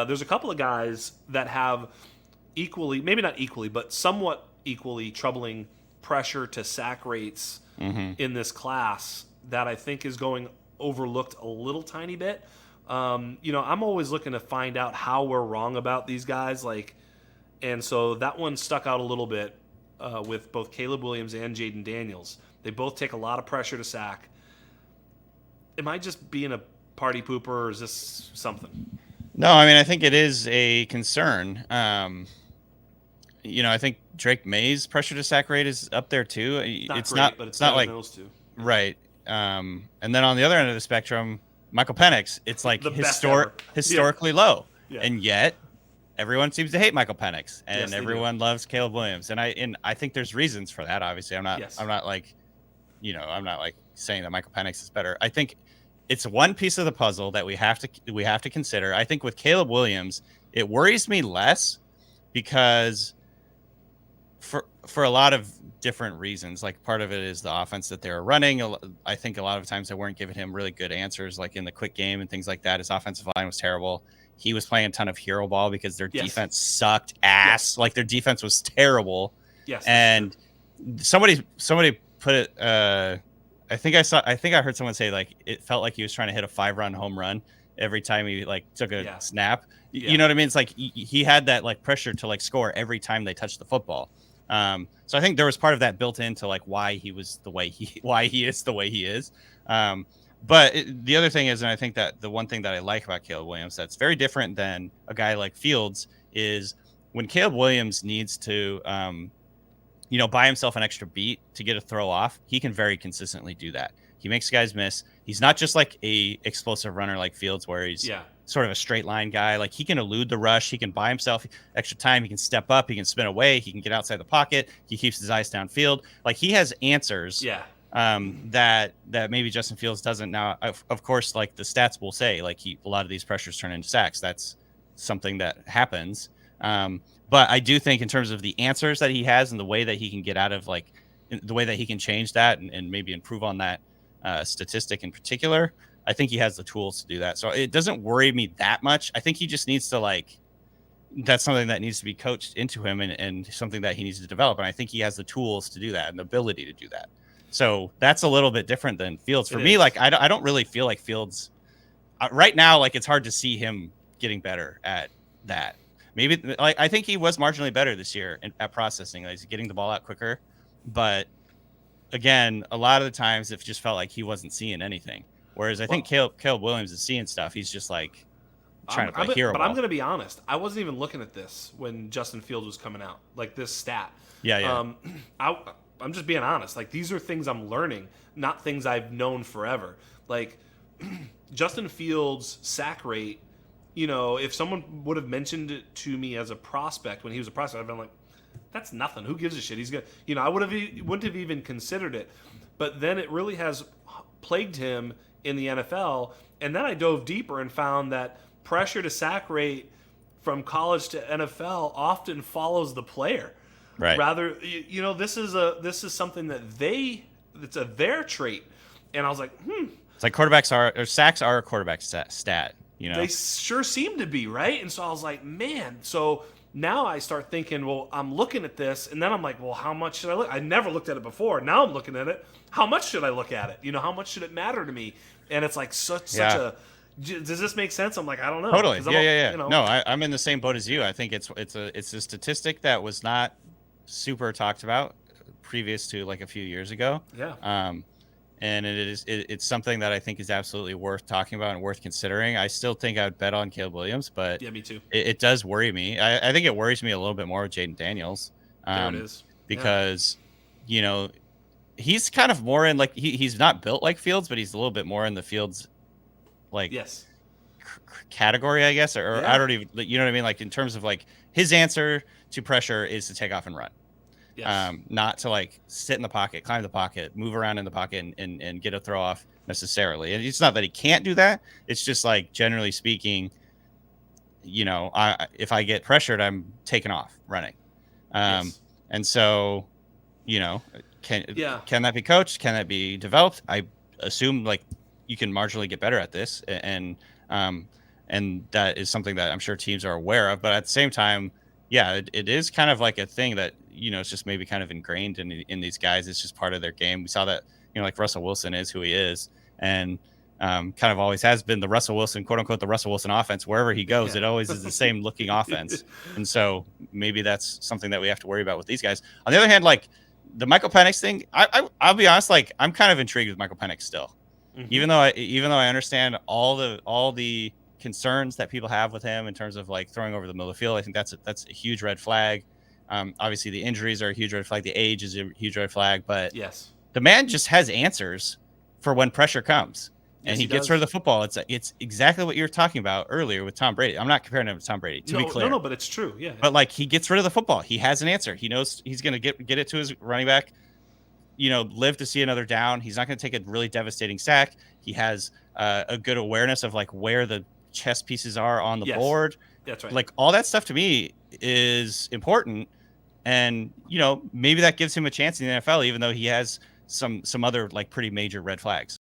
There's a couple of guys that have equally, maybe not equally, but somewhat equally troubling pressure to sack rates in this class that I think is going overlooked a little tiny bit. I'm always looking to find out how we're wrong about these guys, and so that one stuck out a little bit with both Caleb Williams and Jayden Daniels. They both take a lot of pressure to sack. Am I just being a party pooper, or is this something? No, I mean, I think it is a concern. I think Drake May's pressure to sack rate is up there too. Not great, but it's not like those two. Right. And then on the other end of the spectrum, Michael Penix, it's like historically low. Yeah. And yet everyone seems to hate Michael Penix, and everyone loves Caleb Williams. And I think there's reasons for that. Obviously, I'm not saying that Michael Penix is better. I think it's one piece of the puzzle that we have to consider. I think with Caleb Williams, it worries me less because for a lot of different reasons. Like, part of it is the offense that they were running. I think a lot of times they weren't giving him really good answers, like in the quick game and things like that. His offensive line was terrible. He was playing a ton of hero ball because their defense sucked ass. Yes. Like, their defense was terrible. Yes. And somebody put it. I think I heard someone say, like, it felt like he was trying to hit a 5-run home run every time he took a snap. Yeah. You know what I mean? It's like he had that pressure to score every time they touched the football. So I think there was part of that built into why he is the way he is. But the other thing is, and I think that the one thing that I like about Caleb Williams that's very different than a guy like Fields is when Caleb Williams needs to, buy himself an extra beat to get a throw off, he can very consistently do that. He makes guys miss. He's not just like a explosive runner like Fields, where he's sort of a straight line guy. Like, he can elude the rush. He can buy himself extra time. He can step up. He can spin away. He can get outside the pocket. He keeps his eyes downfield. Like, he has answers that maybe Justin Fields doesn't. Now, of course, the stats will say, a lot of these pressures turn into sacks. That's something that happens. But I do think in terms of the answers that he has and the way that he can get out of the way that he can change that and maybe improve on that statistic in particular, I think he has the tools to do that. So it doesn't worry me that much. I think he just needs to that's something that needs to be coached into him and something that he needs to develop. And I think he has the tools to do that and the ability to do that. So that's a little bit different than Fields. For me, I don't really feel like Fields right now. It's hard to see him getting better at that. Maybe I think he was marginally better this year at processing. He's getting the ball out quicker. But again, a lot of the times it just felt like he wasn't seeing anything. Whereas I think Caleb Williams is seeing stuff. He's just trying to play hero ball. But I'm going to be honest. I wasn't even looking at this when Justin Fields was coming out. This stat. Yeah. I'm just being honest. These are things I'm learning, not things I've known forever. Justin Fields' sack rate, if someone would have mentioned it to me as a prospect when he was a prospect, I'd been like, that's nothing. Who gives a shit? He's good. I wouldn't have even considered it. But then it really has plagued him in the NFL. And then I dove deeper and found that pressure to sack rate from college to NFL often follows the player. Right. Rather, this is something that it's their trait. And I was like, It's like sacks are a quarterback stat. They sure seem to be, right? And so I was like, man. So now I start thinking, well, I'm looking at this, and then I'm like, well, how much should I look? I never looked at it before. Now I'm looking at it. How much should I look at it? How much should it matter to me? And it's such a. Does this make sense? I'm like, I don't know. Totally. Yeah. No, I'm in the same boat as you. I think it's a statistic that was not super talked about previous to a few years ago. Yeah. And it's something that I think is absolutely worth talking about and worth considering. I still think I would bet on Caleb Williams, but yeah, me too. It does worry me. I think it worries me a little bit more with Jayden Daniels. There it is. Because, he's kind of more in he's not built like Fields, but he's a little bit more in the Fields category, I guess, or I don't even, you know what I mean? In terms of his answer to pressure is to take off and run. Yes. Not to sit in the pocket, climb the pocket, move around in the pocket and get a throw off necessarily. And it's not that he can't do that. It's just generally speaking, if I get pressured, I'm taking off running. Yes. And so, can that be coached? Can that be developed? I assume you can marginally get better at this. And and that is something that I'm sure teams are aware of. But at the same time, yeah, it is kind of like a thing that, it's just maybe kind of ingrained in these guys. It's just part of their game. We saw that, like Russell Wilson is who he is, and kind of always has been the Russell Wilson, quote unquote, the Russell Wilson offense. Wherever he goes, it always is the same looking offense. And so maybe that's something that we have to worry about with these guys. On the other hand, like the Michael Penix thing, I'll be honest, like I'm kind of intrigued with Michael Penix still, even though I understand all the concerns that people have with him in terms of like throwing over the middle of the field. I think that's a huge red flag. Obviously the injuries are a huge red flag. The age is a huge red flag, but yes, the man just has answers for when pressure comes. And he gets rid of the football. It's exactly what you were talking about earlier with Tom Brady. I'm not comparing him to Tom Brady, to be clear. No, but it's true. Yeah. But like he gets rid of the football. He has an answer. He knows he's going to get it to his running back, live to see another down. He's not going to take a really devastating sack. He has a good awareness of like where the chess pieces are on the board. That's right. Like all that stuff to me is important. And, maybe that gives him a chance in the NFL, even though he has some other like pretty major red flags.